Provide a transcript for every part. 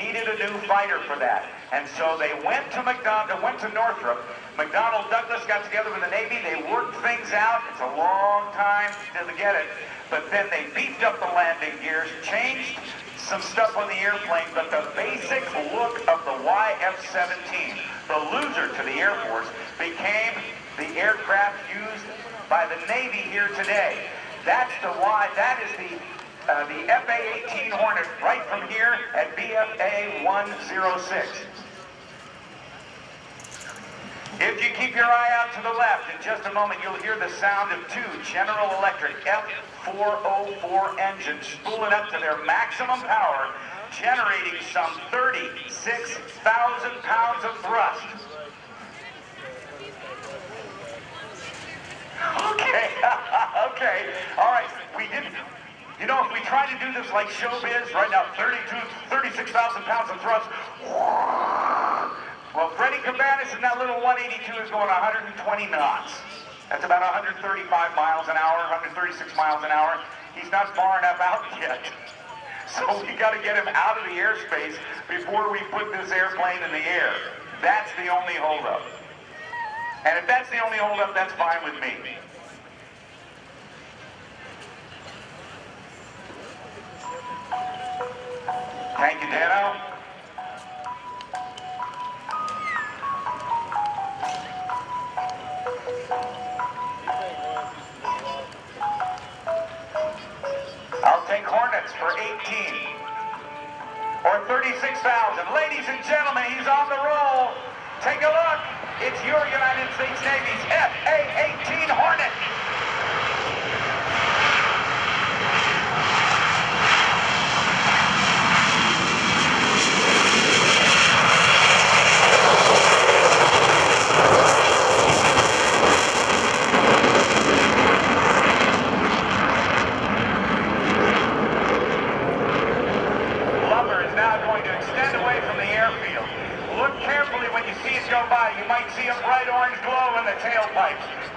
needed a new fighter for that. And so they went to Northrop. McDonnell Douglas got together with the Navy. They worked things out. It's a long time to get it. But then they beefed up the landing gears, changed some stuff on the airplane, but the basic look of the YF-17, the loser to the Air Force, became the aircraft used by the Navy here today. That is the FA-18 Hornet right from here at BFA 106. If you keep your eye out to the left, in just a moment you'll hear the sound of two General Electric F404 engines spooling up to their maximum power, generating some 36,000 pounds of thrust. Okay, okay, all right, we didn't. You know, if we try to do this like showbiz, right now, 36,000 pounds of thrust. Well, Freddie Cabanis in that little 182 is going 120 knots. That's about 135 miles an hour, 136 miles an hour. He's not far enough out yet. So we got to get him out of the airspace before we put this airplane in the air. That's the only holdup. And if that's the only holdup, that's fine with me. Thank you, Dano. I'll take Hornets for 18 or 36,000. Ladies and gentlemen, he's on the roll. Take a look. It's your United States Navy's FA-18 Hornet.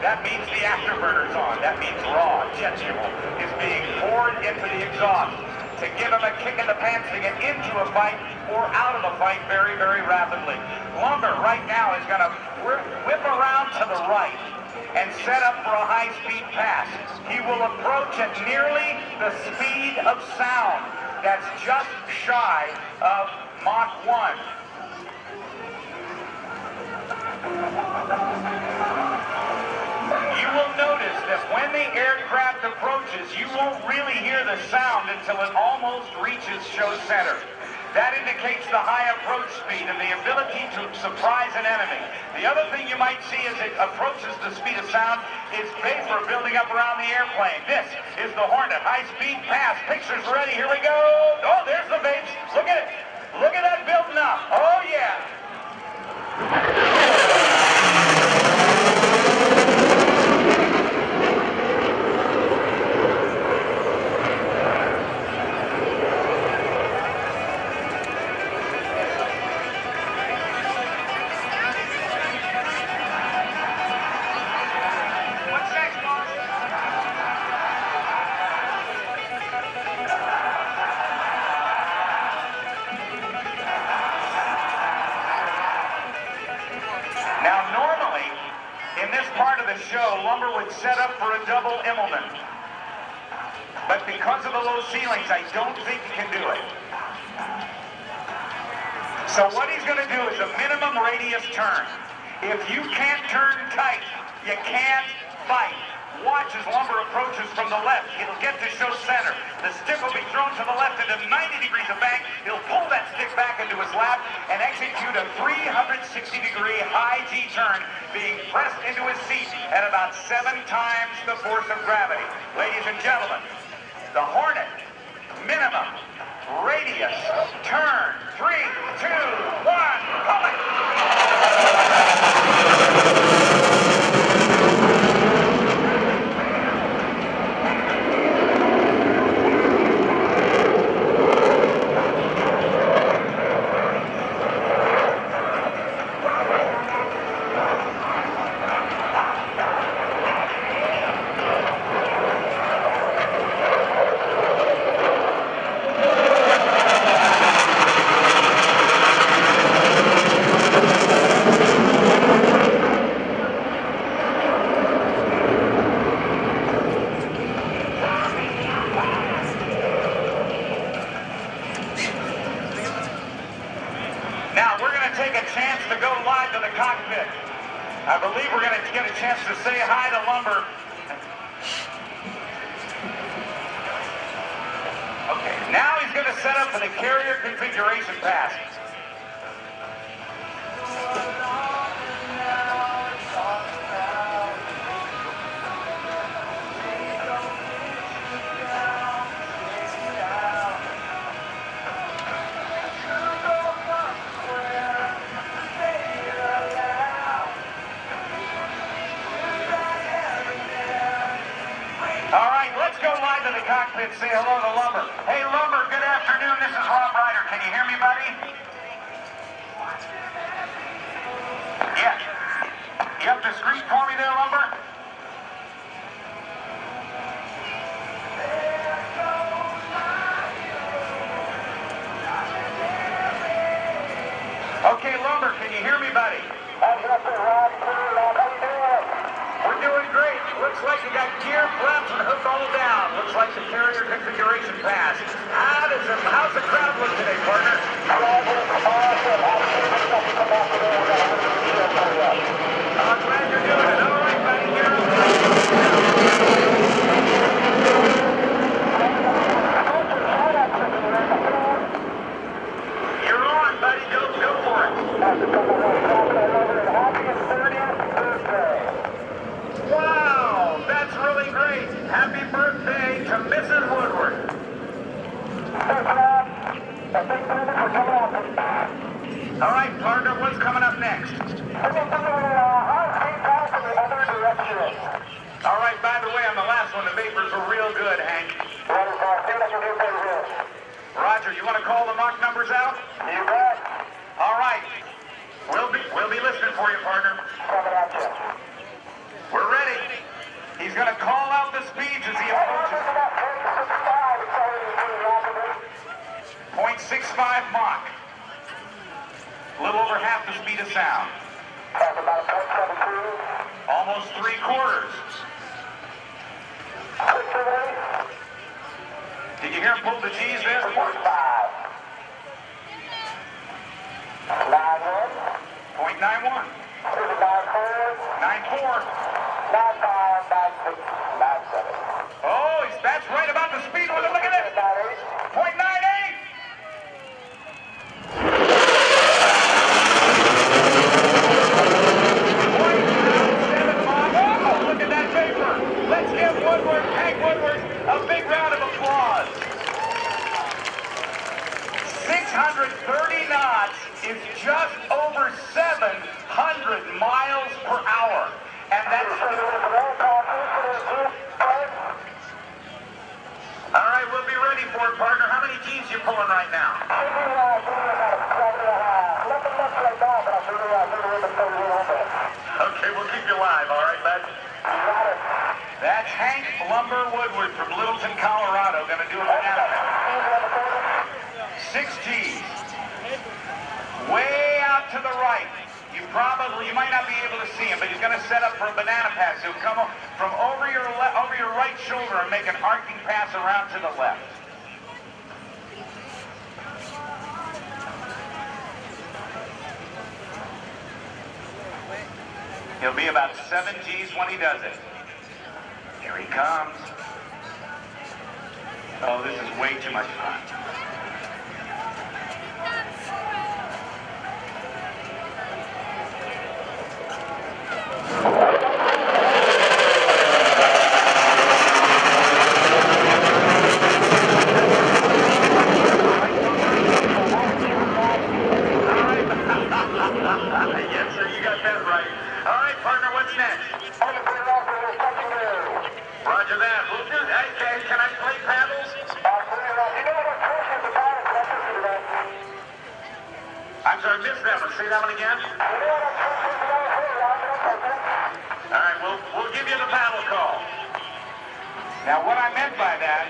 That means the afterburners on. That means raw jet fuel is being poured into the exhaust to give them a kick in the pants to get into a fight or out of a fight very, very rapidly. Lumber right now is going to whip around to the right and set up for a high-speed pass. He will approach at nearly the speed of sound. That's just shy of Mach 1. You will notice that when the aircraft approaches, you won't really hear the sound until it almost reaches show center. That indicates the high approach speed and the ability to surprise an enemy. The other thing you might see as it approaches the speed of sound is vapor building up around the airplane. This is the Hornet high-speed pass. Pictures ready. Here we go. Oh, there's the vapes. Look at it. Look at that building up. Oh, yeah. Set up for a double Immelman. But because of the low ceilings, I don't think he can do it. So what he's going to do is a minimum radius turn. If you can't turn tight, you can't fight. Watch as Lumber approaches from the left. It'll get to show center. The stick will be thrown to the left into 90 degrees of bank. He'll pull that stick back into his lap and execute a 360-degree high G turn, being pressed into his seat at about 7 times the force of gravity. Ladies and gentlemen, the Hornet, minimum radius turn. 3, 2, 1, coming! take a chance to go live to the cockpit. I believe we're going to get a chance to say hi to Lumber. Okay, now he's going to set up for the carrier configuration pass. Cockpit, say hello to Lumber. Hey, Lumber, good afternoon. This is Rob Ryder. Can you hear me, buddy? Yeah. You up the screen for me there, Lumber? Okay, Lumber, can you hear me, buddy? We're doing great. Looks like you got gear, flaps, and hook all down. Looks like the carrier configuration pass. How's the crowd look today, partner? I'm glad you're doing it. All right, buddy. You're on, buddy. Go for it. Wow, that's really great. Happy birthday to Mrs. Woodward. All right, partner, what's coming up next? All right, by the way, on the last one, the vapors were real good, Hank. Roger, you want to call the Mach numbers out? You bet. All right. We'll be listening for you, partner. We're ready. He's going to call out the speeds as he approaches. 0.65 Mach. A little over half the speed of sound. Almost 3/4. Did you hear him pull the G's there? 0.91. 94. Oh, that's right about the speed limit. Look at this. 0.98. Oh, look at that vapor. Let's give Woodward, Hank Woodward, a big round of applause. 630 knots is just over 700 miles per hour. And that's... All right, we'll be ready for it, partner. How many G's you pulling right now? Okay, we'll keep you live, all right, bud? That's Hank Lumber Woodward from Littleton, Colorado, going to do a banana. 6 G's. Way out to the right. You might not be able to see him, but he's going to set up for a banana pass. He'll come from over your right shoulder and make an arcing pass around to the left. He'll be about 7 G's when he does it. Here he comes. Oh, this is way too much fun. Yes, sir, you got that right. All right, partner, what's next? Roger that. We'll do that. Okay, can I play paddles? I'm sorry, I missed that one. Say that one again. All right, we'll give you the paddle call. Now, what I meant by that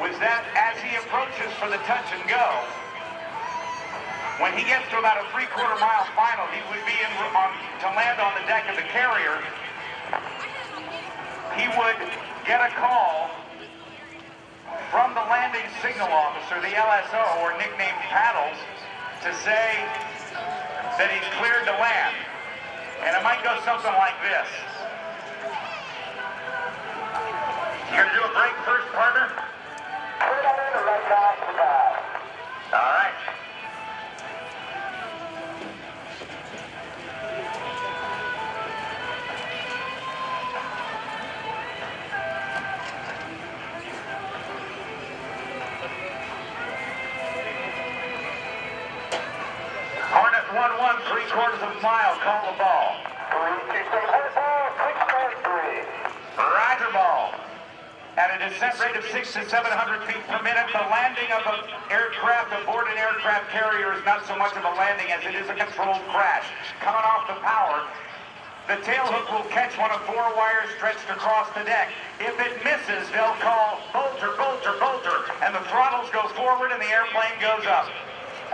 was that as he approaches for the touch and go, when he gets to about a 3/4 mile final, he would be to land on the deck of the carrier. He would get a call from the landing signal officer, the LSO, or nicknamed Paddles, to say, that he's cleared to land. And it might go something like this. You gonna do a break first, partner? All right. Hornet 1-1, 3/4 of a mile, call the ball. Roger ball. At a descent rate of 600 to 700 feet per minute, the landing of an aircraft aboard an aircraft carrier is not so much of a landing as it is a controlled crash. Coming off the power, the tailhook will catch one of 4 wires stretched across the deck. If it misses, they'll call bolter, bolter, bolter, and the throttles go forward and the airplane goes up.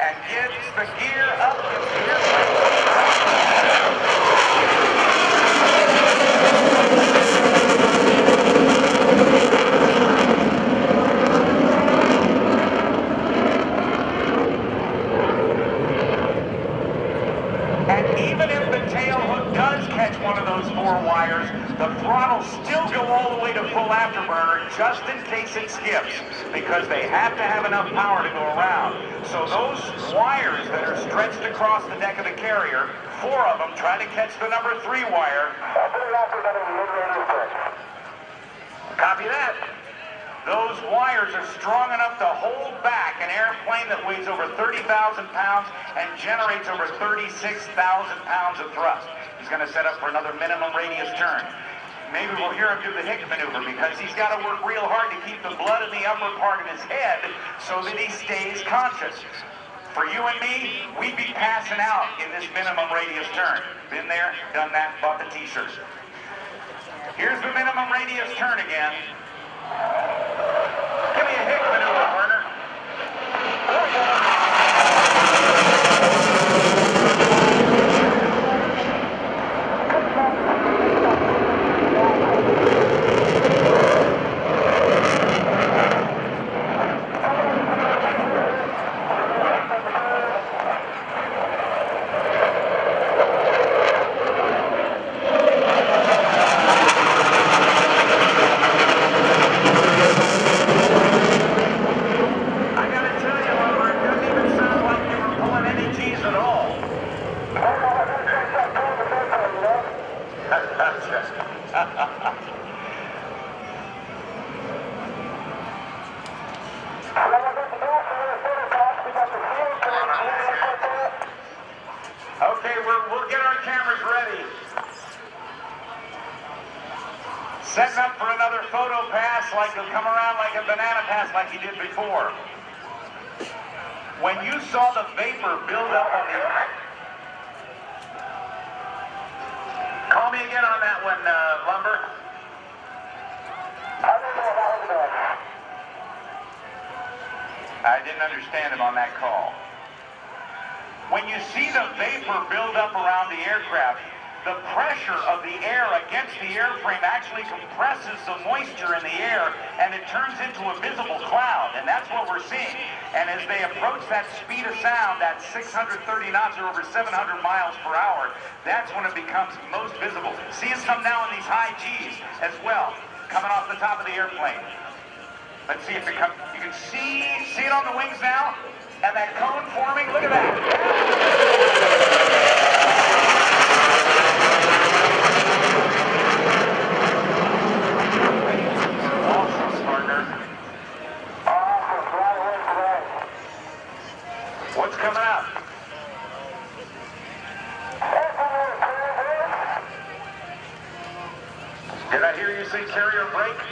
And gets the gear up, gets the airplane. And even if the tail hook does catch one of those 4 wires, the throttles still go all the way to full afterburner just in case it skips, because they have to have enough power to go around. So those wires that are stretched across the deck of the carrier, 4 of them try to catch the number 3 wire. Copy that. Those wires are strong enough to hold back an airplane that weighs over 30,000 pounds and generates over 36,000 pounds of thrust. He's going to set up for another minimum radius turn. Maybe we'll hear him do the hick maneuver because he's got to work real hard to keep the blood in the upper part of his head so that he stays conscious. For you and me, we'd be passing out in this minimum radius turn. Been there, done that, bought the t-shirt. Here's the minimum radius turn again. Give me a hick maneuver, partner. Okay, we'll get our cameras ready. Setting up for another photo pass, like he'll come around like a banana pass like he did before. When you saw the vapor build up on the... Call me again on that one, Lumber. I didn't understand him on that call. When you see the vapor build up around the aircraft, the pressure of the air against the airframe actually compresses the moisture in the air and it turns into a visible cloud, and that's what we're seeing. And as they approach that speed of sound, that 630 knots or over 700 miles per hour, that's when it becomes most visible. Seeing some now in these high G's as well, coming off the top of the airplane. Let's see if it comes. You can see it on the wings now, and that cone forming. Look at that. Awesome, partner. What's coming up? Did I hear you say carrier brake?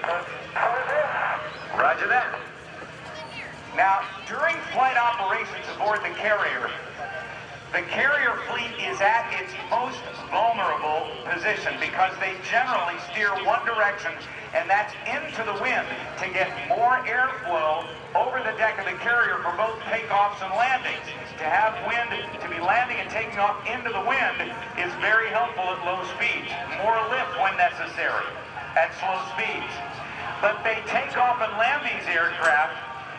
Roger that. Now, during flight operations aboard the carrier fleet is at its most vulnerable position because they generally steer one direction, and that's into the wind to get more airflow over the deck of the carrier for both takeoffs and landings. To have wind, to be landing and taking off into the wind is very helpful at low speeds. More lift when necessary at slow speeds. But they take off and land these aircraft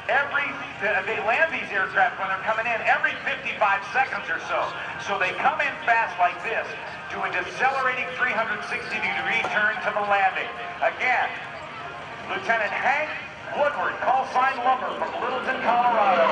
they land these aircraft when they're coming in every 55 seconds or so. So they come in fast like this, do a decelerating 360-degree turn to the landing. Again, Lieutenant Hank Woodward, call sign Lumber from Littleton, Colorado.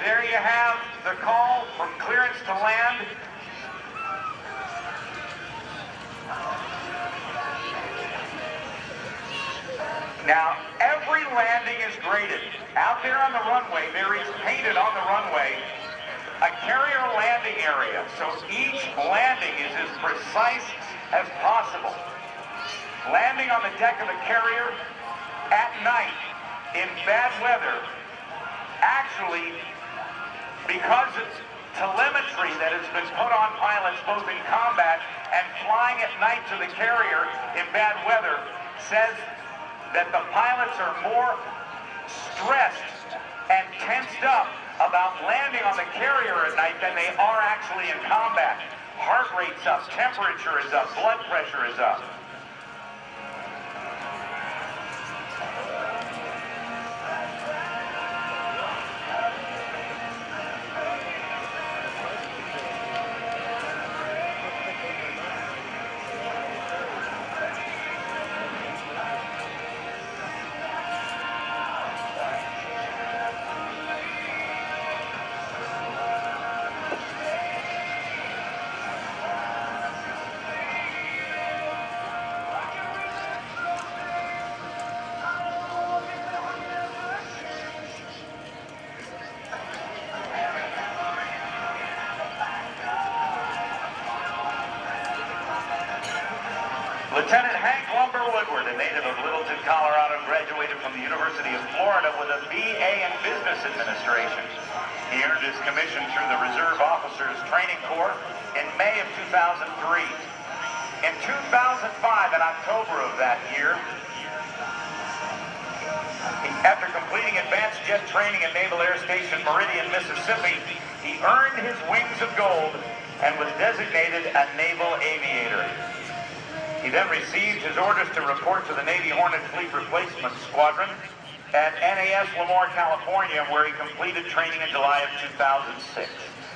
There you have the call for clearance to land. Now, every landing is graded. Out there on the runway, there is painted on the runway a carrier landing area. So each landing is as precise as possible. Landing on the deck of a carrier at night in bad weather, actually, because it's telemetry that has been put on pilots both in combat and flying at night to the carrier in bad weather, says that the pilots are more stressed and tensed up about landing on the carrier at night than they are actually in combat. Heart rate's up, temperature is up, blood pressure is up. Lieutenant Hank Lumber Woodward, a native of Littleton, Colorado, graduated from the University of Florida with a BA in Business Administration. He earned his commission through the Reserve Officers Training Corps in May of 2003. In 2005, in October of that year, after completing advanced jet training at Naval Air Station Meridian, Mississippi, he earned his wings of gold and was designated a Naval Aviator. He then received his orders to report to the Navy Hornet Fleet Replacement Squadron at NAS Lemoore, California, where he completed training in July of 2006.